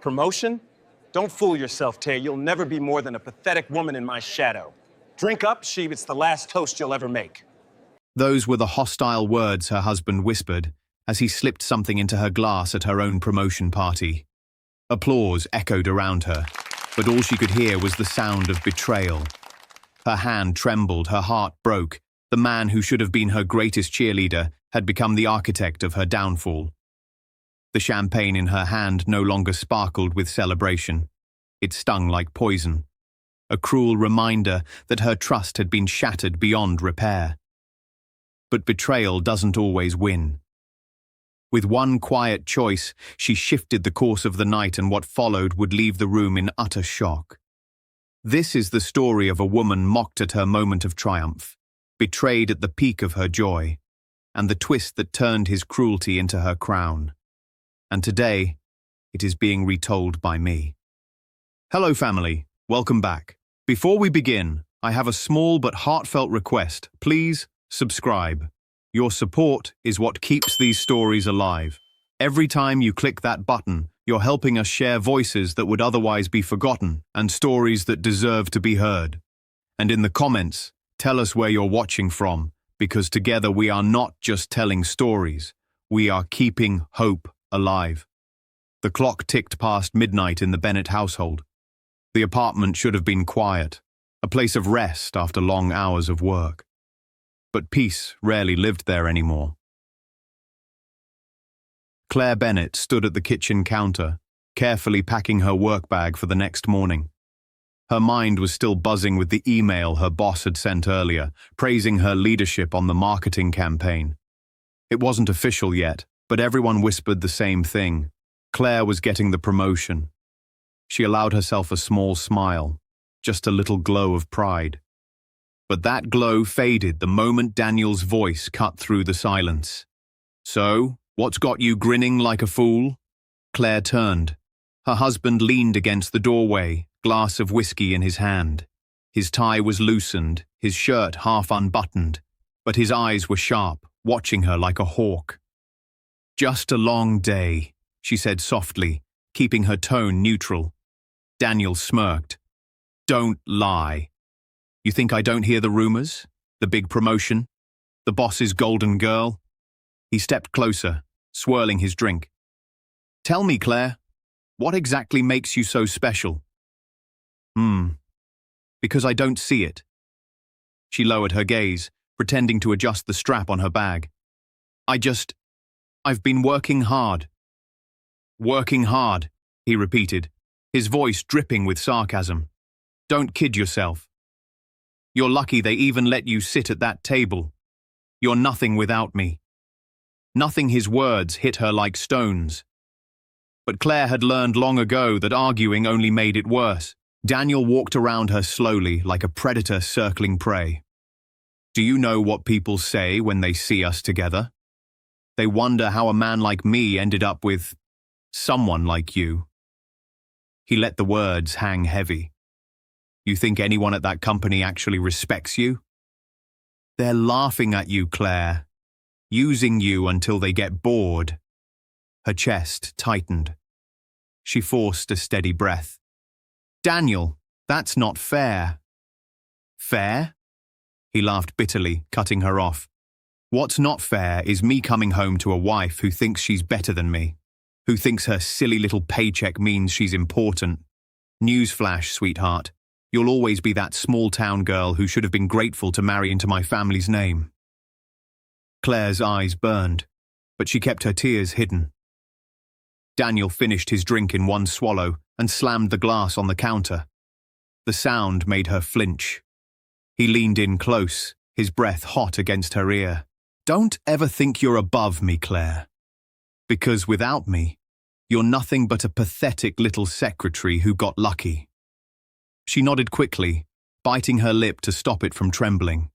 Promotion? Don't fool yourself, Tay. You'll never be more than a pathetic woman in my shadow. Drink up, Sheeb. It's the last toast you'll ever make. Those were the hostile words her husband whispered as he slipped something into her glass at her own promotion party. Applause echoed around her, but all she could hear was the sound of betrayal. Her hand trembled, her heart broke. The man who should have been her greatest cheerleader had become the architect of her downfall. The champagne in her hand no longer sparkled with celebration. It stung like poison, a cruel reminder that her trust had been shattered beyond repair. But betrayal doesn't always win. With one quiet choice, she shifted the course of the night, and what followed would leave the room in utter shock. This is the story of a woman mocked at her moment of triumph, betrayed at the peak of her joy, and the twist that turned his cruelty into her crown. And today, it is being retold by me. Hello, family. Welcome back. Before we begin, I have a small but heartfelt request. Please subscribe. Your support is what keeps these stories alive. Every time you click that button, you're helping us share voices that would otherwise be forgotten and stories that deserve to be heard. And in the comments, tell us where you're watching from, because together we are not just telling stories, we are keeping hope alive. The clock ticked past midnight in the Bennett household. The apartment should have been quiet, a place of rest after long hours of work. But peace rarely lived there anymore. Clare Bennett stood at the kitchen counter, carefully packing her work bag for the next morning. Her mind was still buzzing with the email her boss had sent earlier, praising her leadership on the marketing campaign. It wasn't official yet, but everyone whispered the same thing. Clare was getting the promotion. She allowed herself a small smile, just a little glow of pride. But that glow faded the moment Daniel's voice cut through the silence. "So, what's got you grinning like a fool?" Clare turned. Her husband leaned against the doorway, glass of whiskey in his hand. His tie was loosened, his shirt half unbuttoned, but his eyes were sharp, watching her like a hawk. "Just a long day," she said softly, keeping her tone neutral. Daniel smirked. "Don't lie. You think I don't hear the rumors? The big promotion? The boss's golden girl?" He stepped closer, swirling his drink. "Tell me, Clare, what exactly makes you so special?" Because I don't see it." She lowered her gaze, pretending to adjust the strap on her bag. I've been working hard." "Working hard," he repeated, his voice dripping with sarcasm. "Don't kid yourself. You're lucky they even let you sit at that table. You're nothing without me." Nothing. His words hit her like stones. But Clare had learned long ago that arguing only made it worse. Daniel walked around her slowly, like a predator circling prey. "Do you know what people say when they see us together? They wonder how a man like me ended up with someone like you." He let the words hang heavy. "You think anyone at that company actually respects you? They're laughing at you, Clare, using you until they get bored." Her chest tightened. She forced a steady breath. "Daniel, that's not fair." "Fair?" He laughed bitterly, cutting her off. "What's not fair is me coming home to a wife who thinks she's better than me, who thinks her silly little paycheck means she's important. Newsflash, sweetheart. You'll always be that small-town girl who should have been grateful to marry into my family's name." Clare's eyes burned, but she kept her tears hidden. Daniel finished his drink in one swallow and slammed the glass on the counter. The sound made her flinch. He leaned in close, his breath hot against her ear. "Don't ever think you're above me, Clare. Because without me, you're nothing but a pathetic little secretary who got lucky." She nodded quickly, biting her lip to stop it from trembling.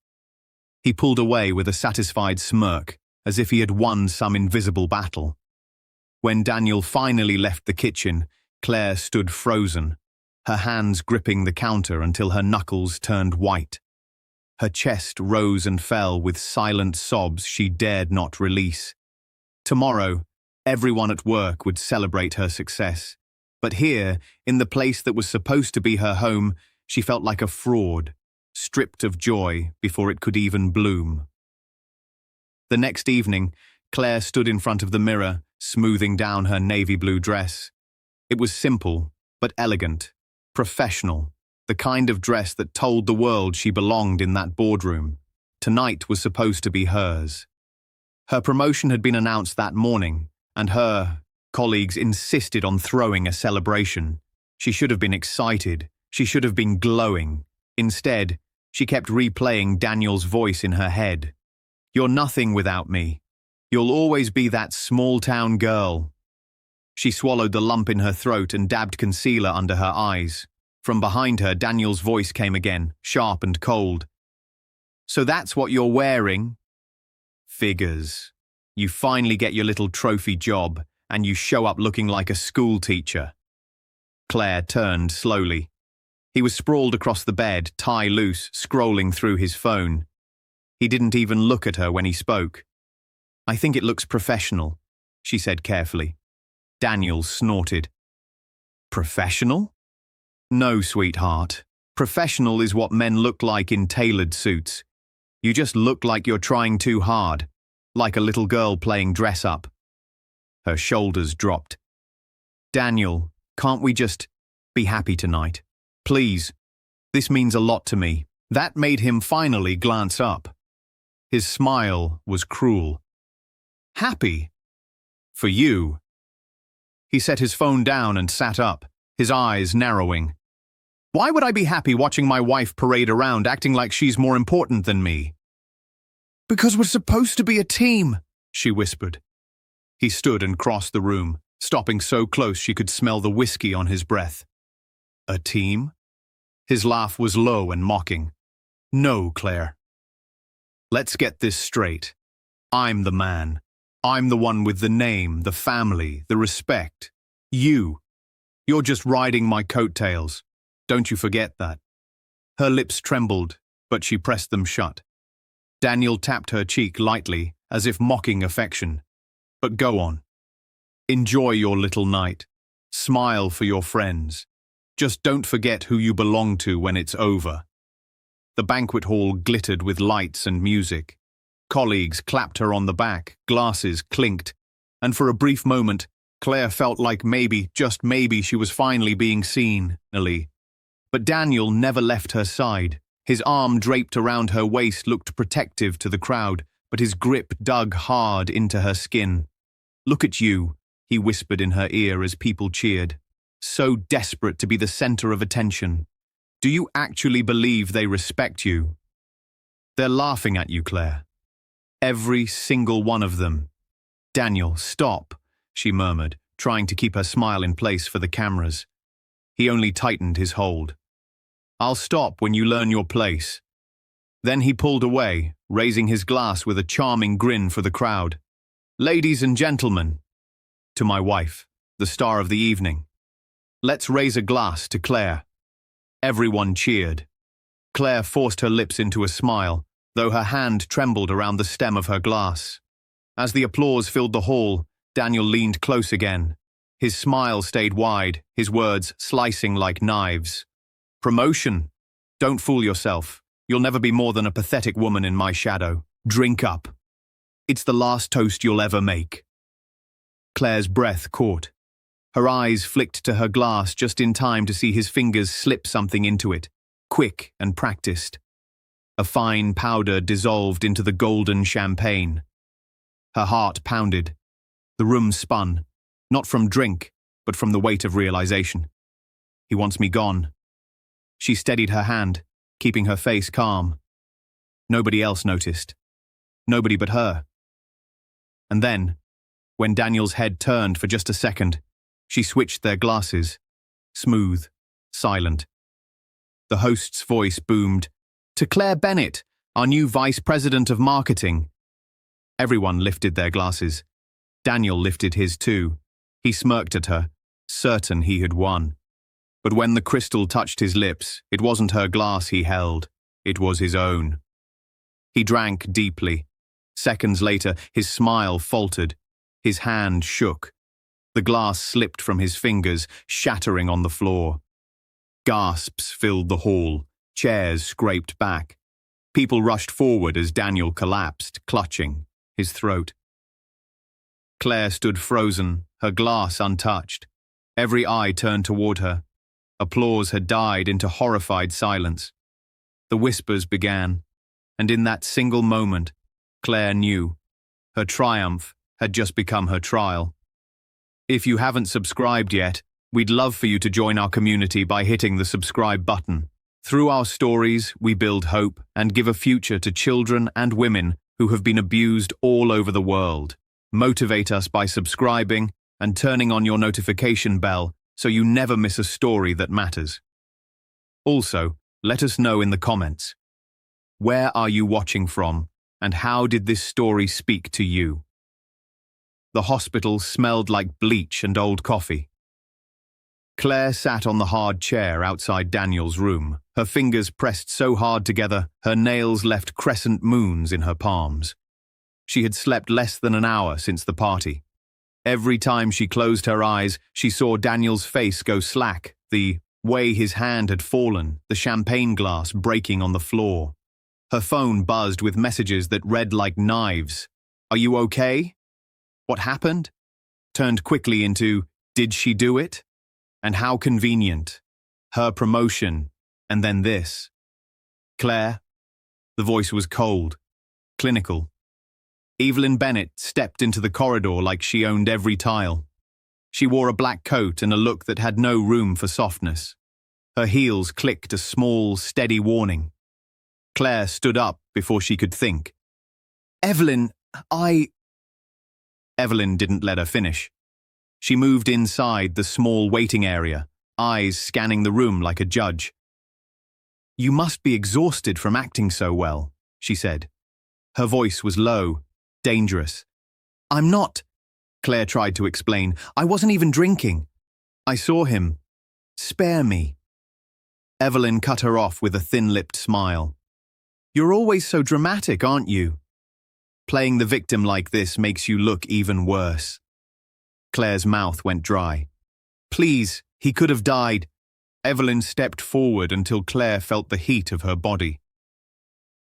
He pulled away with a satisfied smirk, as if he had won some invisible battle. When Daniel finally left the kitchen, Clare stood frozen, her hands gripping the counter until her knuckles turned white. Her chest rose and fell with silent sobs she dared not release. Tomorrow, everyone at work would celebrate her success, But here, in the place that was supposed to be her home, she felt like a fraud, stripped of joy before it could even bloom. The next evening, Claire stood in front of the mirror, smoothing down her navy blue dress. It was simple, but elegant, professional, the kind of dress that told the world she belonged in that boardroom. Tonight was supposed to be hers. Her promotion had been announced that morning, and her colleagues insisted on throwing a celebration. She should have been excited. She should have been glowing. Instead, she kept replaying Daniel's voice in her head. "You're nothing without me. You'll always be that small-town girl." She swallowed the lump in her throat and dabbed concealer under her eyes. From behind her, Daniel's voice came again, sharp and cold. "So that's what you're wearing?" "Figures. You finally get your little trophy job, and you show up looking like a school teacher." Claire turned slowly. He was sprawled across the bed, tie loose, scrolling through his phone. He didn't even look at her when he spoke. "I think it looks professional," she said carefully. Daniel snorted. "Professional?" "No, sweetheart. Professional is what men look like in tailored suits. You just look like you're trying too hard, like a little girl playing dress-up." Her shoulders dropped. "Daniel, can't we just be happy tonight? Please. This means a lot to me." That made him finally glance up. His smile was cruel. "Happy? For you?" He set his phone down and sat up, his eyes narrowing. "Why would I be happy watching my wife parade around acting like she's more important than me?" "Because we're supposed to be a team," she whispered. He stood and crossed the room, stopping so close she could smell the whiskey on his breath. "A team?" His laugh was low and mocking. "No, Claire. Let's get this straight. I'm the man. I'm the one with the name, the family, the respect. You're just riding my coattails. Don't you forget that." Her lips trembled, but she pressed them shut. Daniel tapped her cheek lightly, as if mocking affection. "But go on. Enjoy your little night. Smile for your friends. Just don't forget who you belong to when it's over." The banquet hall glittered with lights and music. Colleagues clapped her on the back, glasses clinked, and for a brief moment, Claire felt like maybe, just maybe, she was finally being seen, Nelly. But Daniel never left her side. His arm draped around her waist looked protective to the crowd, but his grip dug hard into her skin. "Look at you," he whispered in her ear as people cheered. "So desperate to be the center of attention. Do you actually believe they respect you?" "They're laughing at you, Claire. Every single one of them." "Daniel, stop," she murmured, trying to keep her smile in place for the cameras. He only tightened his hold. "I'll stop when you learn your place." Then he pulled away, raising his glass with a charming grin for the crowd. "Ladies and gentlemen," to my wife, the star of the evening, "let's raise a glass to Claire." Everyone cheered. Claire forced her lips into a smile, though her hand trembled around the stem of her glass. As the applause filled the hall, Daniel leaned close again. His smile stayed wide, his words slicing like knives. "Promotion? Don't fool yourself. You'll never be more than a pathetic woman in my shadow. Drink up. It's the last toast you'll ever make." Claire's breath caught. Her eyes flicked to her glass just in time to see his fingers slip something into it, quick and practiced. A fine powder dissolved into the golden champagne. Her heart pounded. The room spun, not from drink, but from the weight of realization. "He wants me gone." She steadied her hand, keeping her face calm. Nobody else noticed. Nobody but her. And then, when Daniel's head turned for just a second, she switched their glasses, smooth, silent. The host's voice boomed, "To Claire Bennett, our new Vice President of Marketing." Everyone lifted their glasses. Daniel lifted his too. He smirked at her, certain he had won. But when the crystal touched his lips, it wasn't her glass he held, it was his own. He drank deeply. Seconds later, his smile faltered. His hand shook. The glass slipped from his fingers, shattering on the floor. Gasps filled the hall, chairs scraped back. People rushed forward as Daniel collapsed, clutching his throat. Claire stood frozen, her glass untouched. Every eye turned toward her. Applause had died into horrified silence. The whispers began, and in that single moment, Claire knew. Her triumph had just become her trial. If you haven't subscribed yet, we'd love for you to join our community by hitting the subscribe button. Through our stories, we build hope and give a future to children and women who have been abused all over the world. Motivate us by subscribing and turning on your notification bell so you never miss a story that matters. Also, let us know in the comments. Where are you watching from, and how did this story speak to you? The hospital smelled like bleach and old coffee. Claire sat on the hard chair outside Daniel's room, her fingers pressed so hard together, her nails left crescent moons in her palms. She had slept less than an hour since the party. Every time she closed her eyes, she saw Daniel's face go slack, the way his hand had fallen, the champagne glass breaking on the floor. Her phone buzzed with messages that read like knives. "Are you okay? What happened?" Turned quickly into, "Did she do it? And how convenient. Her promotion, and then this." "Claire?" The voice was cold, clinical. Evelyn Bennett stepped into the corridor like she owned every tile. She wore a black coat and a look that had no room for softness. Her heels clicked a small, steady warning. Claire stood up before she could think. "Evelyn, Evelyn didn't let her finish. She moved inside the small waiting area, eyes scanning the room like a judge. "You must be exhausted from acting so well," she said. Her voice was low, dangerous. "I'm not," Claire tried to explain. "I wasn't even drinking. I saw him. Spare me." Evelyn cut her off with a thin-lipped smile. "You're always so dramatic, aren't you? Playing the victim like this makes you look even worse." Claire's mouth went dry. "Please, he could have died." Evelyn stepped forward until Claire felt the heat of her body.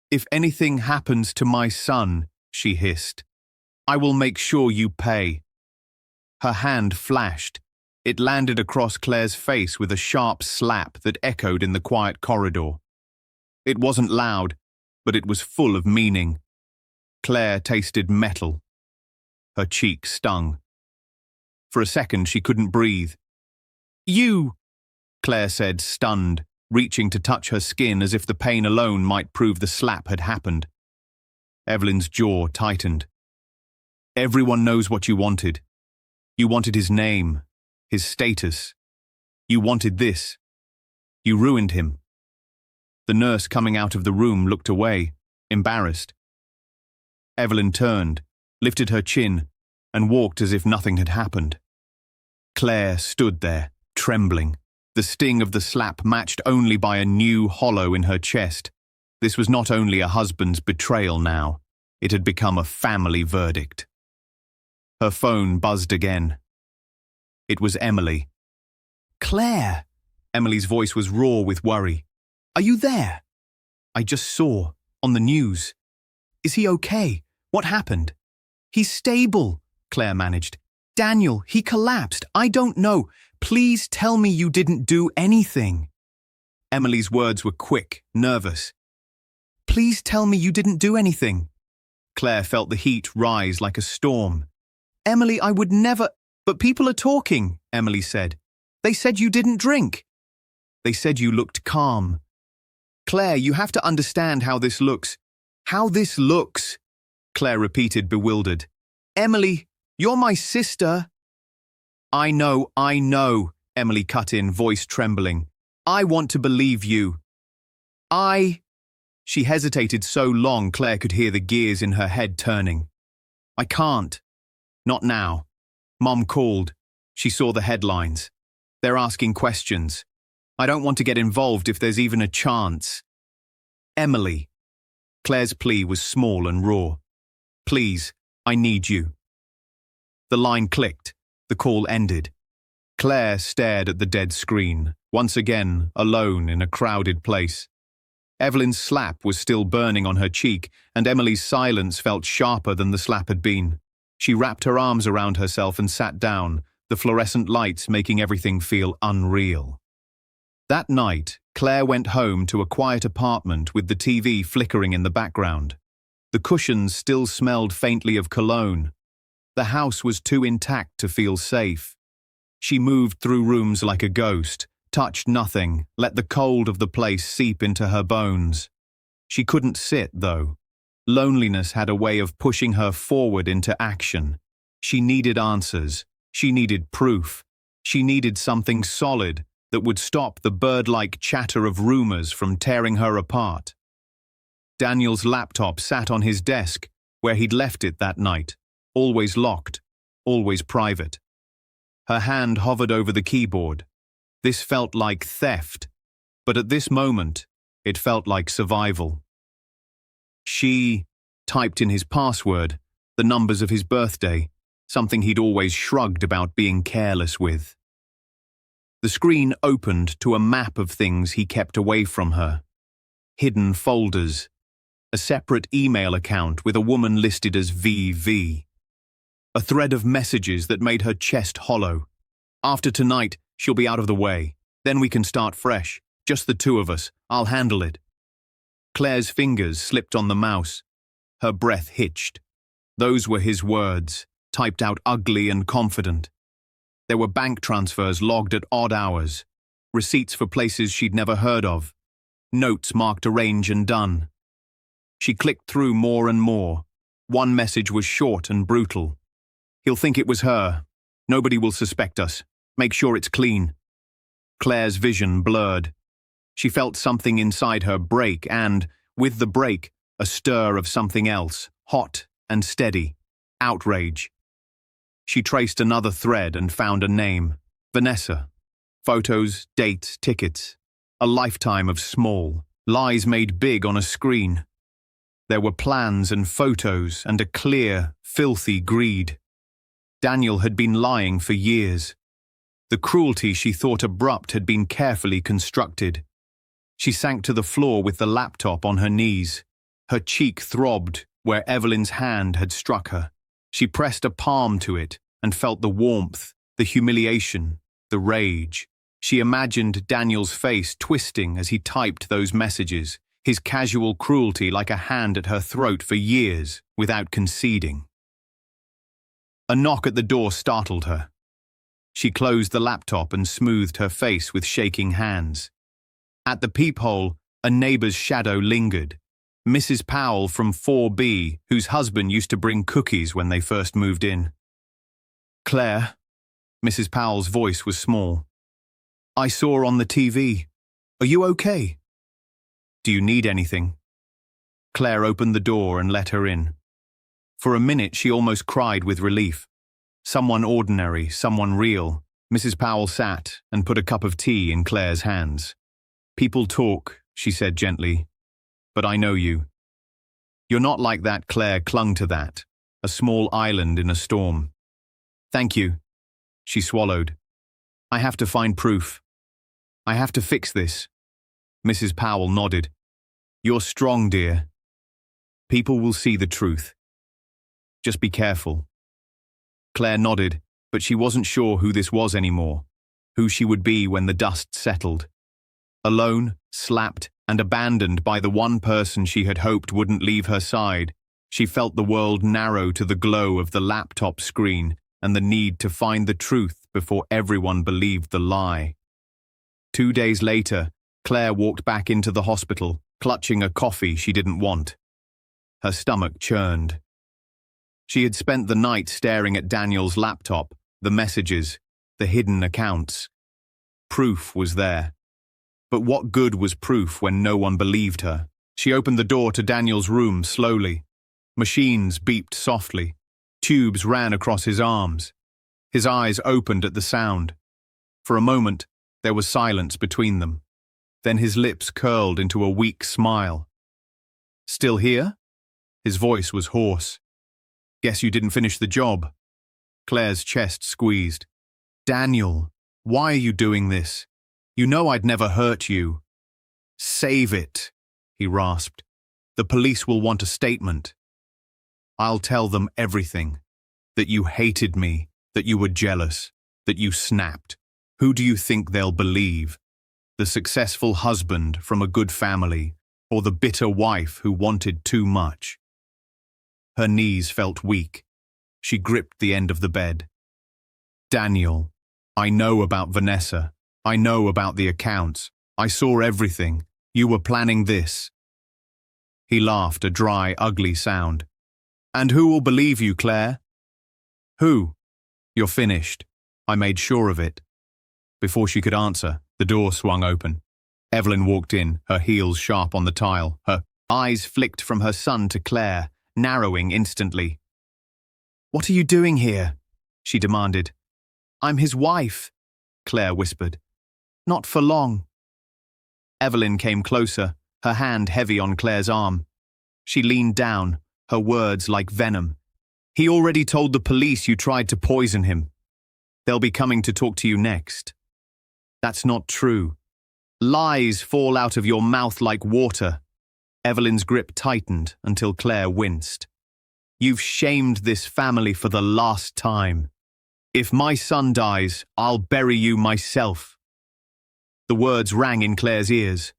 "If anything happens to my son," she hissed, "I will make sure you pay." Her hand flashed. It landed across Claire's face with a sharp slap that echoed in the quiet corridor. It wasn't loud, but it was full of meaning. Claire tasted metal. Her cheek stung. For a second, she couldn't breathe. "You!" Claire said, stunned, reaching to touch her skin as if the pain alone might prove the slap had happened. Evelyn's jaw tightened. "Everyone knows what you wanted. You wanted his name, his status. You wanted this. You ruined him." The nurse coming out of the room looked away, embarrassed. Evelyn turned, lifted her chin, and walked as if nothing had happened. Claire stood there, trembling, the sting of the slap matched only by a new hollow in her chest. This was not only a husband's betrayal now, it had become a family verdict. Her phone buzzed again. It was Emily. "Claire!" Emily's voice was raw with worry. "Are you there? I just saw, on the news. Is he okay? What happened?" "He's stable," Claire managed. "Daniel, he collapsed. I don't know. Please tell me you didn't do anything." Emily's words were quick, nervous. "Please tell me you didn't do anything." Claire felt the heat rise like a storm. "Emily, I would never—" "But people are talking," Emily said. "They said you didn't drink. They said you looked calm." "Claire, you have to understand how this looks." "How this looks," Claire repeated, bewildered. "Emily, you're my sister." I know, Emily cut in, voice trembling. "I want to believe you. She hesitated so long Claire could hear the gears in her head turning. "I can't. Not now. Mom called. She saw the headlines. They're asking questions. I don't want to get involved if there's even a chance." "Emily." Claire's plea was small and raw. "Please, I need you." The line clicked. The call ended. Clare stared at the dead screen, once again alone in a crowded place. Evelyn's slap was still burning on her cheek, and Emily's silence felt sharper than the slap had been. She wrapped her arms around herself and sat down, the fluorescent lights making everything feel unreal. That night, Clare went home to a quiet apartment with the TV flickering in the background. The cushions still smelled faintly of cologne. The house was too intact to feel safe. She moved through rooms like a ghost, touched nothing, let the cold of the place seep into her bones. She couldn't sit, though. Loneliness had a way of pushing her forward into action. She needed answers. She needed proof. She needed something solid that would stop the bird-like chatter of rumors from tearing her apart. Daniel's laptop sat on his desk, where he'd left it that night, always locked, always private. Her hand hovered over the keyboard. This felt like theft, but at this moment, it felt like survival. She typed in his password, the numbers of his birthday, something he'd always shrugged about being careless with. The screen opened to a map of things he kept away from her. Hidden folders, a separate email account with a woman listed as VV. A thread of messages that made her chest hollow. After tonight, she'll be out of the way. Then we can start fresh. Just the two of us. I'll handle it. Claire's fingers slipped on the mouse. Her breath hitched. Those were his words, typed out ugly and confident. There were bank transfers logged at odd hours, receipts for places she'd never heard of, notes marked arrange and done. She clicked through more and more. One message was short and brutal. He'll think it was her. Nobody will suspect us. Make sure it's clean. Claire's vision blurred. She felt something inside her break and, with the break, a stir of something else, hot and steady. Outrage. She traced another thread and found a name. Vanessa. Photos, dates, tickets. A lifetime of small lies made big on a screen. There were plans and photos and a clear, filthy greed. Daniel had been lying for years. The cruelty she thought abrupt had been carefully constructed. She sank to the floor with the laptop on her knees. Her cheek throbbed where Evelyn's hand had struck her. She pressed a palm to it and felt the warmth, the humiliation, the rage. She imagined Daniel's face twisting as he typed those messages, his casual cruelty like a hand at her throat for years, without conceding. A knock at the door startled her. She closed the laptop and smoothed her face with shaking hands. At the peephole, a neighbor's shadow lingered. Mrs. Powell from 4B, whose husband used to bring cookies when they first moved in. Claire, Mrs. Powell's voice was small. I saw her on the TV. Are you okay? Do you need anything? Claire opened the door and let her in. For a minute, she almost cried with relief. Someone ordinary, someone real. Mrs. Powell sat and put a cup of tea in Claire's hands. People talk, she said gently. But I know you. You're not like that. Claire clung to that, a small island in a storm. Thank you, she swallowed. I have to find proof. I have to fix this. Mrs. Powell nodded. You're strong, dear. People will see the truth. Just be careful. Claire nodded, but she wasn't sure who this was anymore, who she would be when the dust settled. Alone, slapped, and abandoned by the one person she had hoped wouldn't leave her side, she felt the world narrow to the glow of the laptop screen and the need to find the truth before everyone believed the lie. 2 days later, Claire walked back into the hospital, clutching a coffee she didn't want. Her stomach churned. She had spent the night staring at Daniel's laptop, the messages, the hidden accounts. Proof was there. But what good was proof when no one believed her? She opened the door to Daniel's room slowly. Machines beeped softly. Tubes ran across his arms. His eyes opened at the sound. For a moment, there was silence between them. Then his lips curled into a weak smile. Still here? His voice was hoarse. Guess you didn't finish the job. Claire's chest squeezed. Daniel, why are you doing this? You know I'd never hurt you. Save it, he rasped. The police will want a statement. I'll tell them everything. That you hated me, that you were jealous, that you snapped. Who do you think they'll believe? The successful husband from a good family, or the bitter wife who wanted too much? Her knees felt weak. She gripped the end of the bed. Daniel, I know about Vanessa. I know about the accounts. I saw everything. You were planning this. He laughed, a dry, ugly sound. And who will believe you, Claire? Who? You're finished. I made sure of it. Before she could answer, the door swung open. Evelyn walked in, her heels sharp on the tile. Her eyes flicked from her son to Claire, narrowing instantly. What are you doing here? She demanded. I'm his wife, Claire whispered. Not for long. Evelyn came closer, her hand heavy on Claire's arm. She leaned down, her words like venom. He already told the police you tried to poison him. They'll be coming to talk to you next. That's not true. Lies fall out of your mouth like water. Evelyn's grip tightened until Claire winced. You've shamed this family for the last time. If my son dies, I'll bury you myself. The words rang in Claire's ears.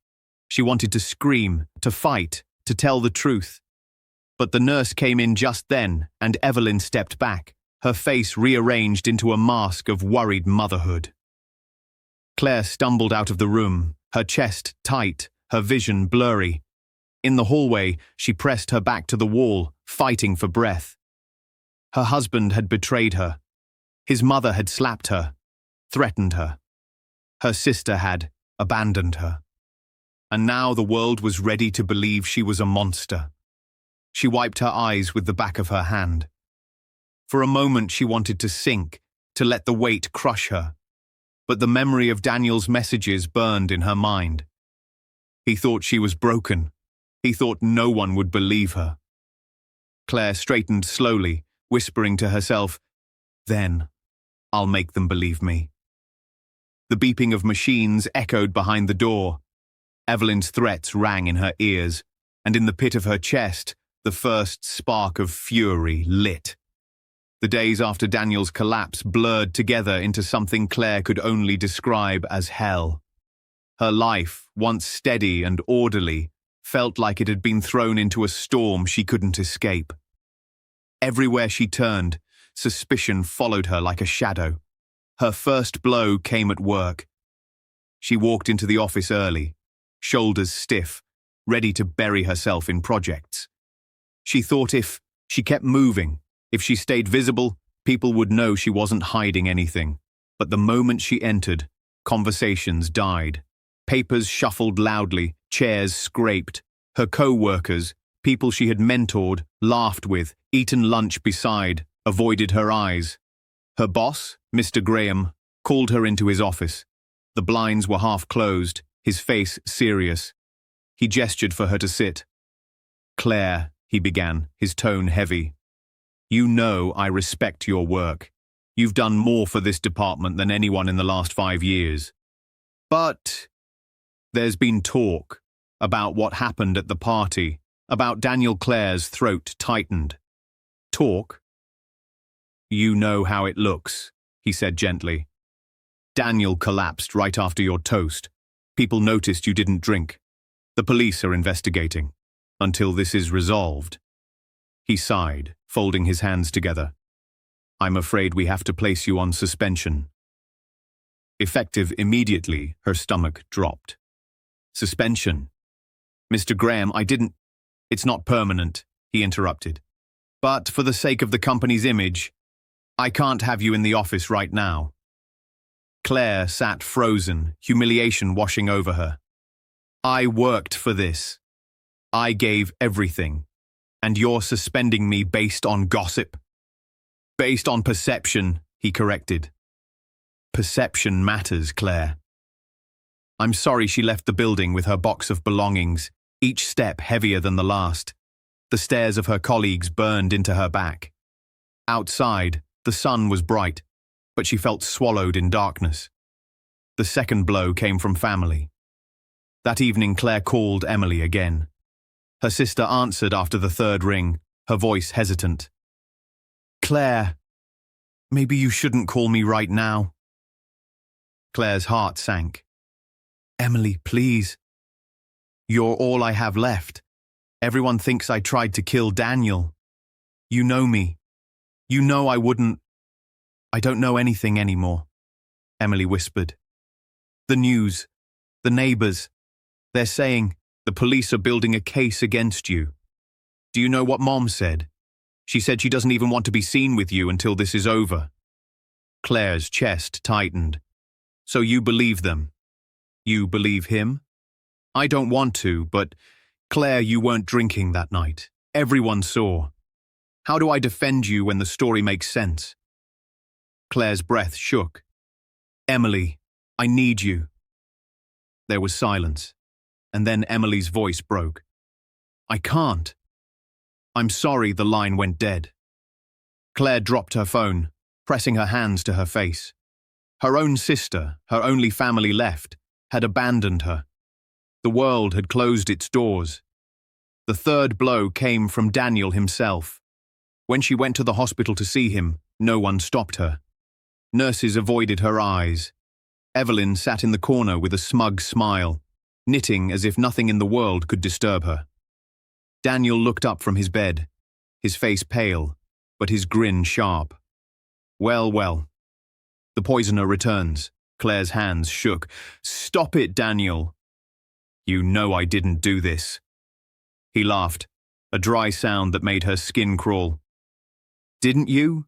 She wanted to scream, to fight, to tell the truth. But the nurse came in just then, and Evelyn stepped back, her face rearranged into a mask of worried motherhood. Claire stumbled out of the room, her chest tight, her vision blurry. In the hallway, she pressed her back to the wall, fighting for breath. Her husband had betrayed her. His mother had slapped her, threatened her. Her sister had abandoned her. And now the world was ready to believe she was a monster. She wiped her eyes with the back of her hand. For a moment she wanted to sink, to let the weight crush her. But the memory of Daniel's messages burned in her mind. He thought she was broken. He thought no one would believe her. Claire straightened slowly, whispering to herself, Then I'll make them believe me. The beeping of machines echoed behind the door. Evelyn's threats rang in her ears, and in the pit of her chest, the first spark of fury lit. The days after Daniel's collapse blurred together into something Claire could only describe as hell. Her life, once steady and orderly, felt like it had been thrown into a storm she couldn't escape. Everywhere she turned, suspicion followed her like a shadow. Her first blow came at work. She walked into the office early, shoulders stiff, ready to bury herself in projects. She thought if she kept moving, if she stayed visible, people would know she wasn't hiding anything. But the moment she entered, conversations died. Papers shuffled loudly, chairs scraped. Her co-workers, people she had mentored, laughed with, eaten lunch beside, avoided her eyes. Her boss, Mr. Graham, called her into his office. The blinds were half closed, his face serious. He gestured for her to sit. Claire, he began, his tone heavy. You know I respect your work. You've done more for this department than anyone in the last 5 years. But there's been talk about what happened at the party, about Daniel. Claire's throat tightened. Talk? You know how it looks, he said gently. Daniel collapsed right after your toast. People noticed you didn't drink. The police are investigating. Until this is resolved. He sighed, folding his hands together. I'm afraid we have to place you on suspension. Effective immediately, her stomach dropped. Suspension. Mr. Graham, It's not permanent, he interrupted. But for the sake of the company's image, I can't have you in the office right now. Claire sat frozen, humiliation washing over her. I worked for this. I gave everything. And you're suspending me based on gossip? Based on perception, he corrected. Perception matters, Claire. I'm sorry she left the building with her box of belongings, each step heavier than the last. The stares of her colleagues burned into her back. Outside, The sun was bright, but she felt swallowed in darkness. The second blow came from family. That evening, Claire called Emily again. Her sister answered after the third ring, her voice hesitant. "Claire, maybe you shouldn't call me right now." Claire's heart sank. "Emily, please. You're all I have left. Everyone thinks I tried to kill Daniel. You know me. You know I wouldn't. I don't know anything anymore," Emily whispered. "The news, the neighbors, they're saying the police are building a case against you. Do you know what Mom said? She said she doesn't even want to be seen with you until this is over." Claire's chest tightened. "So you believe them? You believe him?" "I don't want to, but Claire, you weren't drinking that night. Everyone saw. How do I defend you when the story makes sense?" Claire's breath shook. "Emily, I need you." There was silence, and then Emily's voice broke. "I can't. I'm sorry," the line went dead. Claire dropped her phone, pressing her hands to her face. Her own sister, her only family left, had abandoned her. The world had closed its doors. The third blow came from Daniel himself. When she went to the hospital to see him, no one stopped her. Nurses avoided her eyes. Evelyn sat in the corner with a smug smile, knitting as if nothing in the world could disturb her. Daniel looked up from his bed, his face pale, but his grin sharp. "Well, well." "The poisoner returns." Claire's hands shook. "Stop it, Daniel." "You know I didn't do this." He laughed, a dry sound that made her skin crawl. "Didn't you?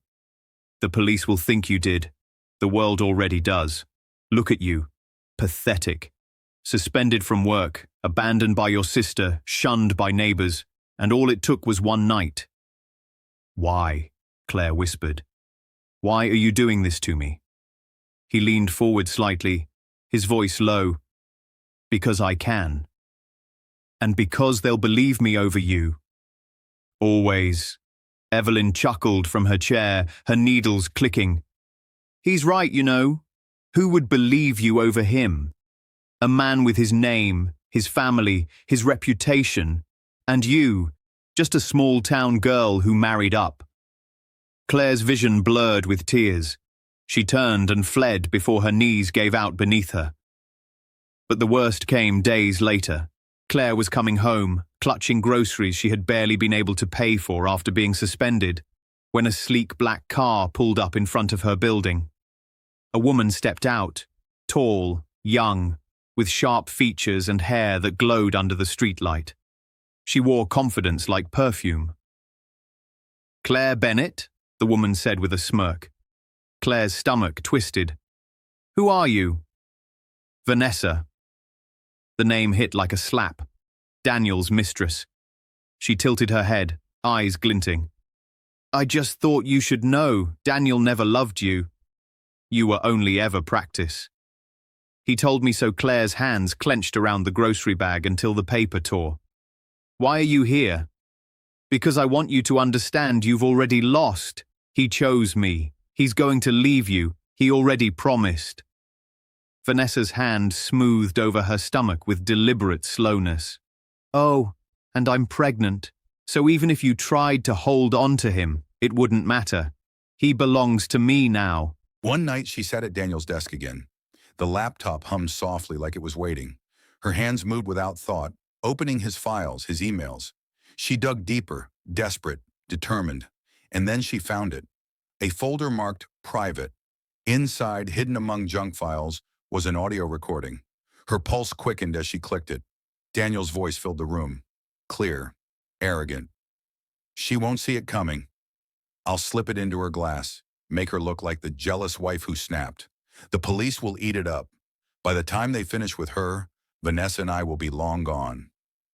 The police will think you did. The world already does. Look at you. Pathetic. Suspended from work, abandoned by your sister, shunned by neighbors, and all it took was one night." "Why?" Claire whispered. "Why are you doing this to me?" He leaned forward slightly, his voice low. "Because I can. And because they'll believe me over you." "Always." Evelyn chuckled from her chair, her needles clicking. "He's right, you know. Who would believe you over him? A man with his name, his family, his reputation, and you, just a small-town girl who married up." Claire's vision blurred with tears. She turned and fled before her knees gave out beneath her. But the worst came days later. Claire was coming home, clutching groceries she had barely been able to pay for after being suspended, when a sleek black car pulled up in front of her building. A woman stepped out, tall, young, with sharp features and hair that glowed under the streetlight. She wore confidence like perfume. "Claire Bennett?" the woman said with a smirk. Claire's stomach twisted. "Who are you?" "Vanessa." The name hit like a slap. Daniel's mistress. She tilted her head, eyes glinting. "I just thought you should know. Daniel never loved you. You were only ever practice." He told me so. Claire's hands clenched around the grocery bag until the paper tore. "Why are you here?" "Because I want you to understand you've already lost. He chose me. He's going to leave you. He already promised." Vanessa's hand smoothed over her stomach with deliberate slowness. "Oh, and I'm pregnant. So even if you tried to hold on to him, it wouldn't matter. He belongs to me now." One night she sat at Daniel's desk again. The laptop hummed softly like it was waiting. Her hands moved without thought, opening his files, his emails. She dug deeper, desperate, determined, and then she found it. A folder marked private. Inside, hidden among junk files, was an audio recording. Her pulse quickened as she clicked it. Daniel's voice filled the room. Clear, arrogant. "She won't see it coming. I'll slip it into her glass, make her look like the jealous wife who snapped. The police will eat it up. By the time they finish with her, Vanessa and I will be long gone."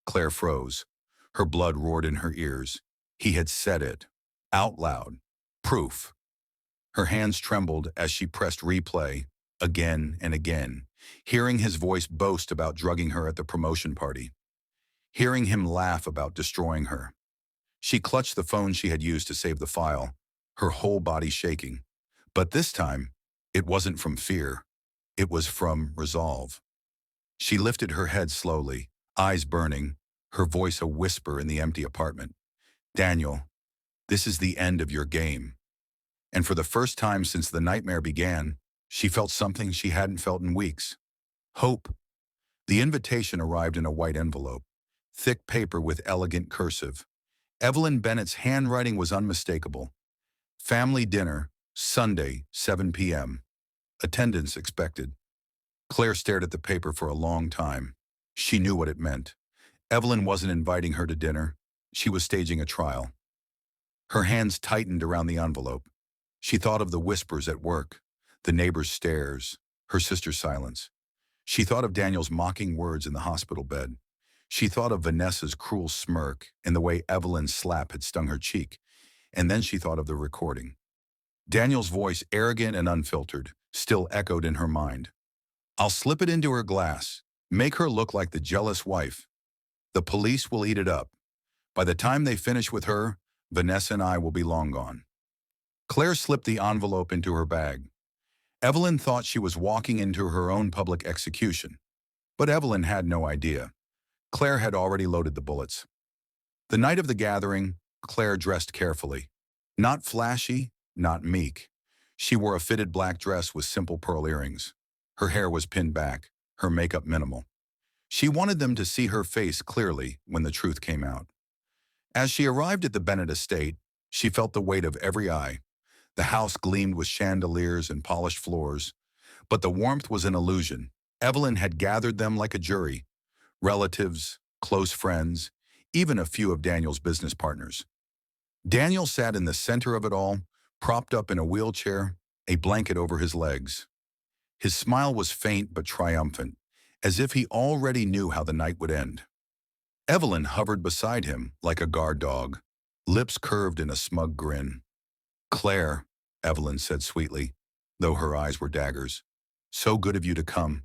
Claire froze. Her blood roared in her ears. He had said it. Out loud. Proof. Her hands trembled as she pressed replay, again and again, hearing his voice boast about drugging her at the promotion party, hearing him laugh about destroying her. She clutched the phone she had used to save the file. her whole body shaking. But this time, it wasn't from fear. It was from resolve. She lifted her head slowly, eyes burning, her voice a whisper in the empty apartment. Daniel, this is the end of your game. And for the first time since the nightmare began, she felt something she hadn't felt in weeks. Hope. The invitation arrived in a white envelope, thick paper with elegant cursive. Evelyn Bennett's handwriting was unmistakable. Family dinner, Sunday, 7 p.m. Attendance expected. Claire stared at the paper for a long time. She knew what it meant. Evelyn wasn't inviting her to dinner. She was staging a trial. Her hands tightened around the envelope. She thought of the whispers at work, the neighbors' stares, her sister's silence. She thought of Daniel's mocking words in the hospital bed. She thought of Vanessa's cruel smirk and the way Evelyn's slap had stung her cheek. And then she thought of the recording. Daniel's voice, arrogant and unfiltered, still echoed in her mind. I'll slip it into her glass, make her look like the jealous wife. The police will eat it up. By the time they finish with her, Vanessa and I will be long gone. Claire slipped the envelope into her bag. Evelyn thought she was walking into her own public execution. But Evelyn had no idea. Claire had already loaded the bullets. The night of the gathering, Claire dressed carefully. Not flashy, not meek. She wore a fitted black dress with simple pearl earrings. Her hair was pinned back, her makeup minimal. She wanted them to see her face clearly when the truth came out. As she arrived at the Bennett estate, she felt the weight of every eye. The house gleamed with chandeliers and polished floors, but the warmth was an illusion. Evelyn had gathered them like a jury. Relatives, close friends, even a few of Daniel's business partners. Daniel sat in the center of it all, propped up in a wheelchair, a blanket over his legs. His smile was faint but triumphant, as if he already knew how the night would end. Evelyn hovered beside him like a guard dog, lips curved in a smug grin. Claire, Evelyn said sweetly, though her eyes were daggers, so good of you to come.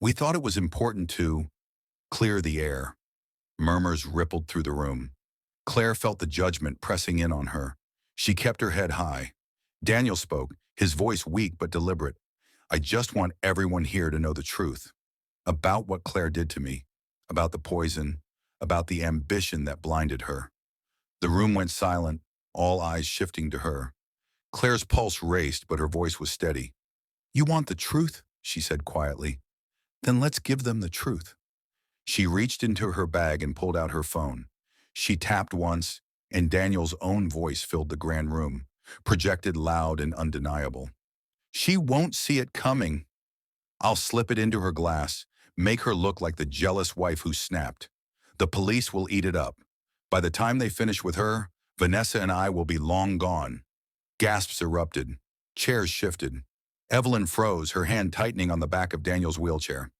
We thought it was important to clear the air. Murmurs rippled through the room. Claire felt the judgment pressing in on her. She kept her head high. Daniel spoke, his voice weak but deliberate. I just want everyone here to know the truth. About what Claire did to me. About the poison. About the ambition that blinded her. The room went silent, all eyes shifting to her. Claire's pulse raced, but her voice was steady. You want the truth? She said quietly. Then let's give them the truth. She reached into her bag and pulled out her phone. She tapped once, and Daniel's own voice filled the grand room, projected loud and undeniable. She won't see it coming. I'll slip it into her glass, make her look like the jealous wife who snapped. The police will eat it up. By the time they finish with her, Vanessa and I will be long gone. Gasps erupted. Chairs shifted. Evelyn froze, her hand tightening on the back of Daniel's wheelchair.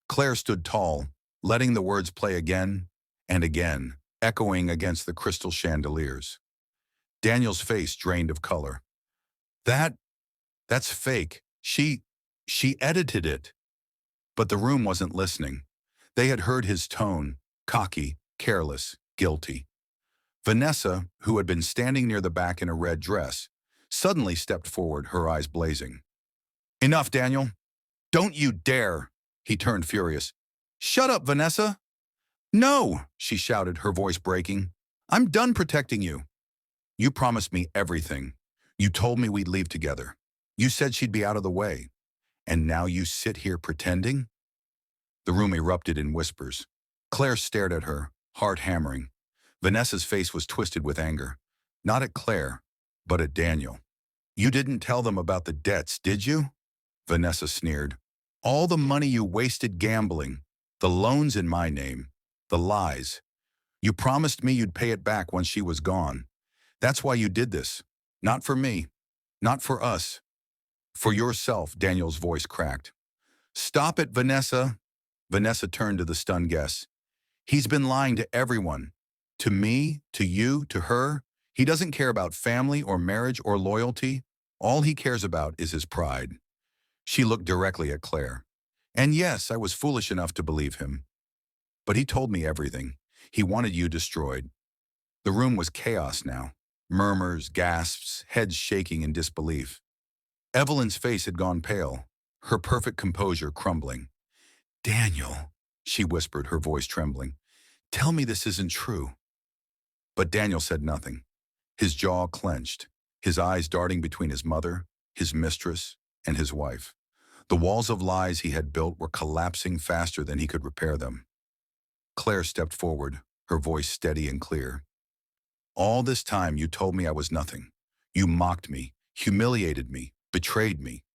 Claire stood tall, letting the words play again and again, echoing against the crystal chandeliers. Daniel's face drained of color. That's fake. She edited it. But the room wasn't listening. They had heard his tone, cocky, careless, guilty. Vanessa, who had been standing near the back in a red dress, suddenly stepped forward, her eyes blazing. Enough, Daniel. Don't you dare. He turned furious. Shut up, Vanessa. No, she shouted, her voice breaking. I'm done protecting you. You promised me everything. You told me we'd leave together. You said she'd be out of the way. And now you sit here pretending? The room erupted in whispers. Claire stared at her, heart hammering. Vanessa's face was twisted with anger. Not at Claire, but at Daniel. You didn't tell them about the debts, did you? Vanessa sneered. All the money you wasted gambling, the loans in my name, the lies. You promised me you'd pay it back once she was gone. That's why you did this. Not for me. Not for us. For yourself, Daniel's voice cracked. Stop it, Vanessa. Vanessa turned to the stunned guests. He's been lying to everyone. To me, to you, to her. He doesn't care about family or marriage or loyalty. All he cares about is his pride. She looked directly at Claire. And yes, I was foolish enough to believe him. But he told me everything. He wanted you destroyed. The room was chaos now. Murmurs, gasps, heads shaking in disbelief. Evelyn's face had gone pale, her perfect composure crumbling. "Daniel," she whispered, her voice trembling. "Tell me this isn't true." But Daniel said nothing. His jaw clenched, his eyes darting between his mother, his mistress, and his wife. The walls of lies he had built were collapsing faster than he could repair them. Claire stepped forward, her voice steady and clear. "All this time you told me I was nothing. You mocked me, humiliated me, betrayed me.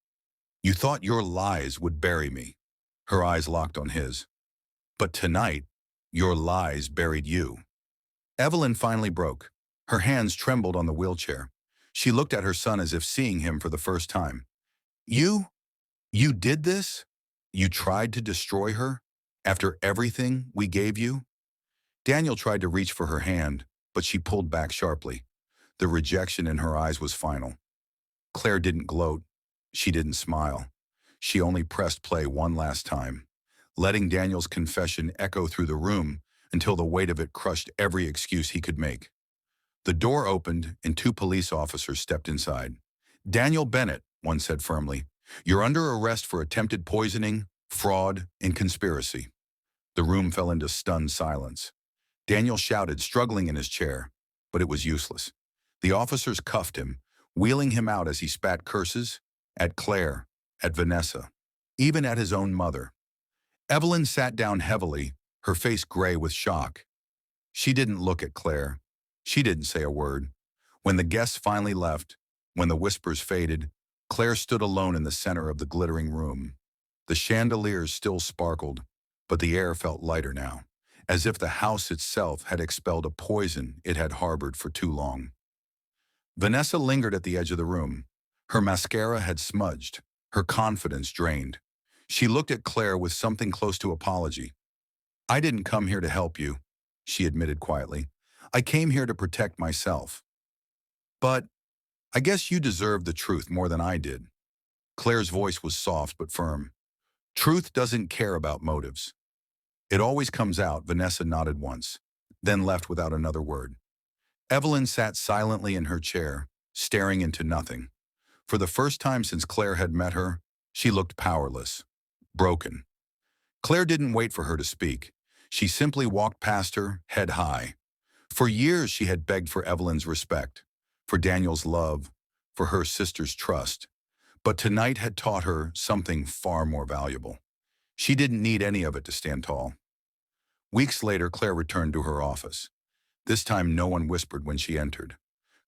You thought your lies would bury me." Her eyes locked on his. "But tonight, your lies buried you." Evelyn finally broke. Her hands trembled on the wheelchair. She looked at her son as if seeing him for the first time. You did this? You tried to destroy her? After everything we gave you?" Daniel tried to reach for her hand, but she pulled back sharply. The rejection in her eyes was final. Claire didn't gloat. She didn't smile. She only pressed play one last time, letting Daniel's confession echo through the room until the weight of it crushed every excuse he could make. The door opened and 2 police officers stepped inside. "Daniel Bennett," one said firmly, "you're under arrest for attempted poisoning, fraud, and conspiracy." The room fell into stunned silence. Daniel shouted, struggling in his chair, but it was useless. The officers cuffed him, wheeling him out as he spat curses at Claire, at Vanessa, even at his own mother. Evelyn sat down heavily, her face gray with shock. She didn't look at Claire. She didn't say a word. When the guests finally left, when the whispers faded, Claire stood alone in the center of the glittering room. The chandeliers still sparkled, but the air felt lighter now, as if the house itself had expelled a poison it had harbored for too long. Vanessa lingered at the edge of the room. Her mascara had smudged, her confidence drained. She looked at Claire with something close to apology. "I didn't come here to help you," she admitted quietly. "I came here to protect myself. But I guess you deserve the truth more than I did." Claire's voice was soft but firm. "Truth doesn't care about motives." "It always comes out," Vanessa nodded once, then left without another word. Evelyn sat silently in her chair, staring into nothing. For the first time since Claire had met her, she looked powerless, broken. Claire didn't wait for her to speak. She simply walked past her, head high. For years she had begged for Evelyn's respect, for Daniel's love, for her sister's trust. But tonight had taught her something far more valuable. She didn't need any of it to stand tall. Weeks later, Claire returned to her office. This time no one whispered when she entered.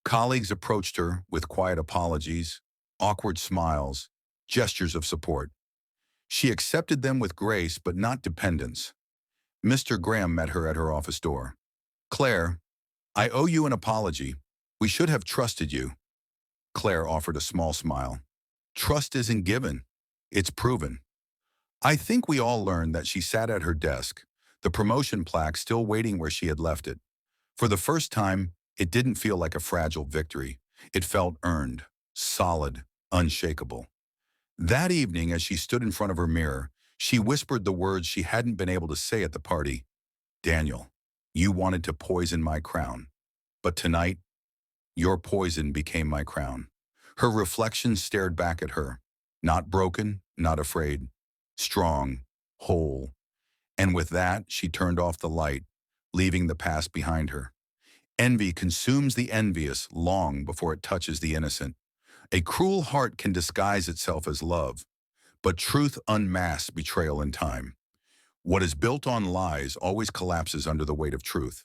Colleagues approached her with quiet apologies, awkward smiles, gestures of support. She accepted them with grace but not dependence. Mr. Graham met her at her office door. "Claire, I owe you an apology. We should have trusted you." Claire offered a small smile. "Trust isn't given. It's proven." I think we all learned that she sat at her desk, the promotion plaque still waiting where she had left it. For the first time, it didn't feel like a fragile victory. It felt earned, solid, unshakable. That evening, as she stood in front of her mirror, she whispered the words she hadn't been able to say at the party. "Daniel, you wanted to poison my crown. But tonight, your poison became my crown." Her reflection stared back at her, not broken, not afraid, strong, whole. And with that, she turned off the light, leaving the past behind her. Envy consumes the envious long before it touches the innocent. A cruel heart can disguise itself as love, but truth unmasks betrayal in time. What is built on lies always collapses under the weight of truth.